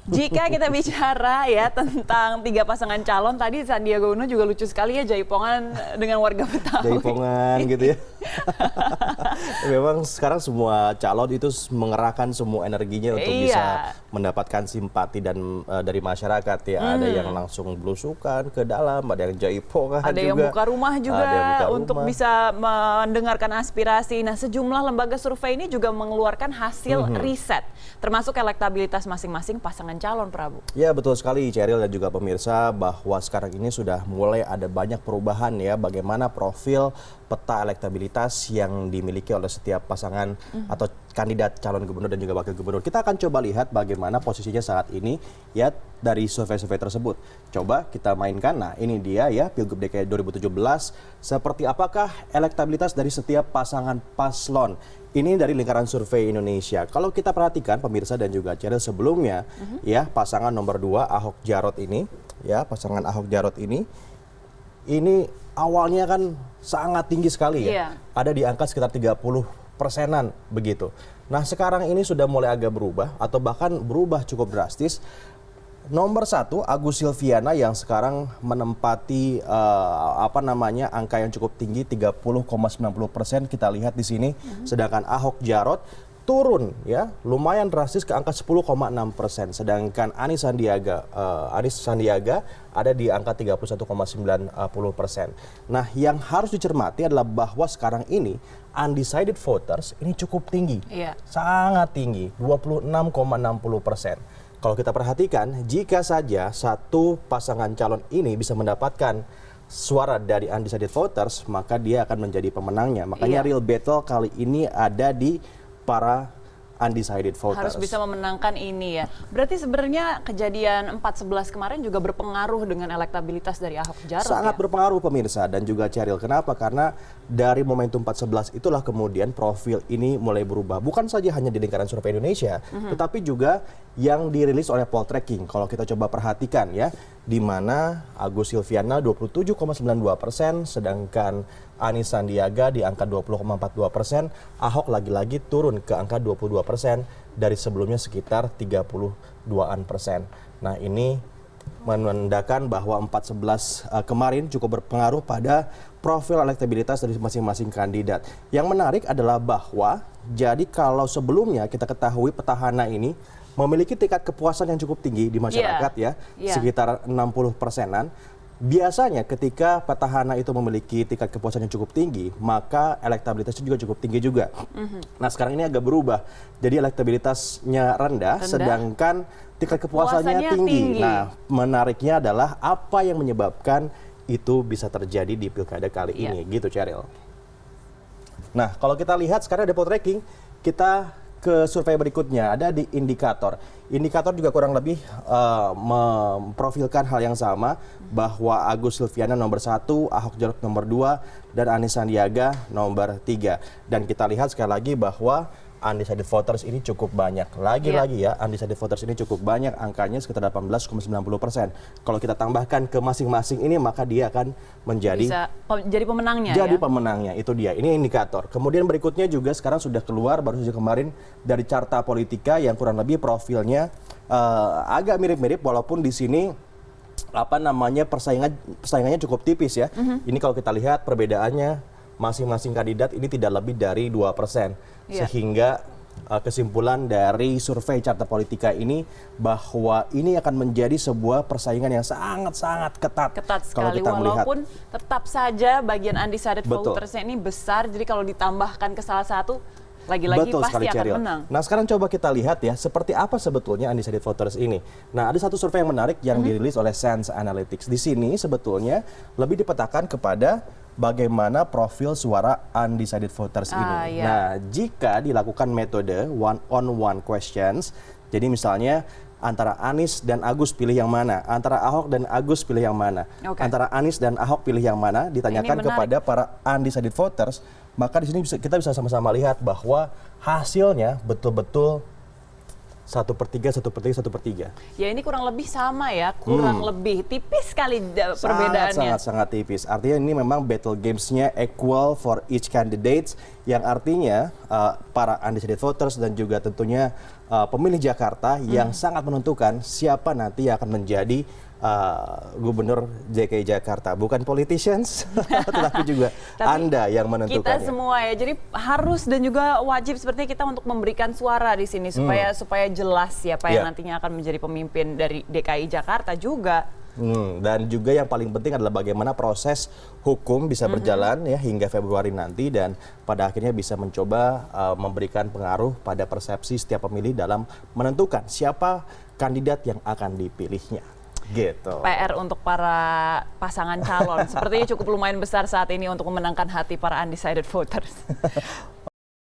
Jika kita bicara ya tentang tiga pasangan calon, tadi Sandiaga Uno juga lucu sekali ya jaipongan dengan warga Betawi. Jaipongan gitu ya. Memang sekarang semua calon itu mengerahkan semua energinya untuk bisa mendapatkan simpati dan dari masyarakat ya. Ada yang langsung belusukan ke dalam, ada yang jaipongan juga. Ada yang buka rumah juga untuk bisa mendengarkan aspirasi. Nah, sejumlah lembaga survei ini juga mengeluarkan hasil riset, termasuk elektabilitas masing-masing pasangan calon, Prabu. Ya, betul sekali Cheryl dan juga pemirsa, bahwa sekarang ini sudah mulai ada banyak perubahan ya bagaimana profil peta elektabilitas yang dimiliki oleh setiap pasangan atau kandidat calon gubernur dan juga wakil gubernur. Kita akan coba lihat bagaimana posisinya saat ini ya dari survei-survei tersebut. Coba kita mainkan. Nah, ini dia ya Pilgub DKI 2017. Seperti apakah elektabilitas dari setiap pasangan paslon? Ini dari lingkaran survei Indonesia. Kalau kita perhatikan pemirsa dan juga Cheryl sebelumnya ya pasangan nomor 2 Ahok Jarot ini ya pasangan Ahok Jarot ini awalnya kan sangat tinggi sekali ya. Ada di angka sekitar 30%-an begitu. Nah, sekarang ini sudah mulai agak berubah atau bahkan berubah cukup drastis. Nomor 1 Agus Silviana yang sekarang menempati angka yang cukup tinggi 30,90% kita lihat di sini. Sedangkan Ahok Jarot turun ya lumayan drastis ke angka 10,6%. Sedangkan Anies Sandiaga ada di angka 31,90%. Nah, yang harus dicermati adalah bahwa sekarang ini undecided voters ini cukup tinggi, sangat tinggi, 26,60%. Kalau kita perhatikan, jika saja satu pasangan calon ini bisa mendapatkan suara dari undecided voters, maka dia akan menjadi pemenangnya. Makanya real battle kali ini ada di para undecided voters. Harus bisa memenangkan ini ya. Berarti sebenarnya kejadian 4/11 kemarin juga berpengaruh dengan elektabilitas dari Ahok Jarot. Sangat berpengaruh pemirsa dan juga Cheryl. Kenapa? Karena dari momentum 4/11 itulah kemudian profil ini mulai berubah. Bukan saja hanya di lingkaran survei Indonesia, tetapi juga yang dirilis oleh Poltreking. Kalau kita coba perhatikan ya, di mana Agus Silviana 27,92%, sedangkan Anies Sandiaga di angka 20,42%, Ahok lagi-lagi turun ke angka 22% dari sebelumnya sekitar 32%. Nah, ini menandakan bahwa 4/11 kemarin cukup berpengaruh pada profil elektabilitas dari masing-masing kandidat. Yang menarik adalah bahwa jadi kalau sebelumnya kita ketahui petahana ini memiliki tingkat kepuasan yang cukup tinggi di masyarakat sekitar 60%-an. Biasanya ketika petahana itu memiliki tingkat kepuasan yang cukup tinggi, maka elektabilitasnya juga cukup tinggi juga. Nah, sekarang ini agak berubah. Jadi elektabilitasnya rendah. Sedangkan tingkat kepuasannya tinggi. Nah, menariknya adalah apa yang menyebabkan itu bisa terjadi di pilkada kali ini, gitu Cheryl. Nah, kalau kita lihat sekarang ada Poltreking, kita ke survei berikutnya, ada di indikator. Indikator juga kurang lebih memprofilkan hal yang sama, bahwa Agus Silviana nomor 1, Ahok Jarot nomor 2, dan Anies Sandiaga nomor 3. Dan kita lihat sekali lagi bahwa undecided voters ini cukup banyak. Lagi-lagi ya, undecided voters ini cukup banyak, angkanya sekitar 18,90%. Kalau kita tambahkan ke masing-masing ini, maka dia akan menjadi jadi pemenangnya. Jadi pemenangnya, itu dia. Ini indikator. Kemudian berikutnya juga sekarang sudah keluar baru saja kemarin dari Carta Politika yang kurang lebih profilnya agak mirip-mirip, walaupun di sini persaingannya cukup tipis ya. Ini kalau kita lihat perbedaannya, masing-masing kandidat ini tidak lebih dari 2%. Sehingga kesimpulan dari survei Carta Politika ini bahwa ini akan menjadi sebuah persaingan yang sangat-sangat ketat. Ketat sekali, walaupun tetap saja bagian undecided votersnya ini besar. Jadi kalau ditambahkan ke salah satu, lagi-lagi pasti akan menang. Nah, sekarang coba kita lihat ya, seperti apa sebetulnya undecided voters ini. Nah, ada satu survei yang menarik yang dirilis oleh Sense Analytics. Di sini sebetulnya lebih dipetakan kepada bagaimana profil suara undecided voters ini. Nah, jika dilakukan metode one-on-one questions, jadi misalnya antara Anies dan Agus pilih yang mana, antara Ahok dan Agus pilih yang mana, antara Anies dan Ahok pilih yang mana, ditanyakan kepada para undecided voters, maka di sini kita bisa sama-sama lihat bahwa hasilnya betul-betul 1/3, 1/3, 1/3. Ya ini kurang lebih sama ya, kurang lebih tipis sekali perbedaannya. Sangat tipis. Artinya ini memang battle games-nya equal for each candidates, yang artinya para undecided voters dan juga tentunya pemilih Jakarta yang sangat menentukan siapa nanti yang akan menjadi gubernur DKI Jakarta. Bukan politicians, tetapi juga Anda yang menentukan. Kita semua ya, jadi harus dan juga wajib sepertinya kita untuk memberikan suara di sini supaya jelas siapa yang nantinya akan menjadi pemimpin dari DKI Jakarta juga. Dan juga yang paling penting adalah bagaimana proses hukum bisa berjalan ya hingga Februari nanti, dan pada akhirnya bisa mencoba memberikan pengaruh pada persepsi setiap pemilih dalam menentukan siapa kandidat yang akan dipilihnya. Gitu. PR untuk para pasangan calon sepertinya cukup lumayan besar saat ini untuk memenangkan hati para undecided voters.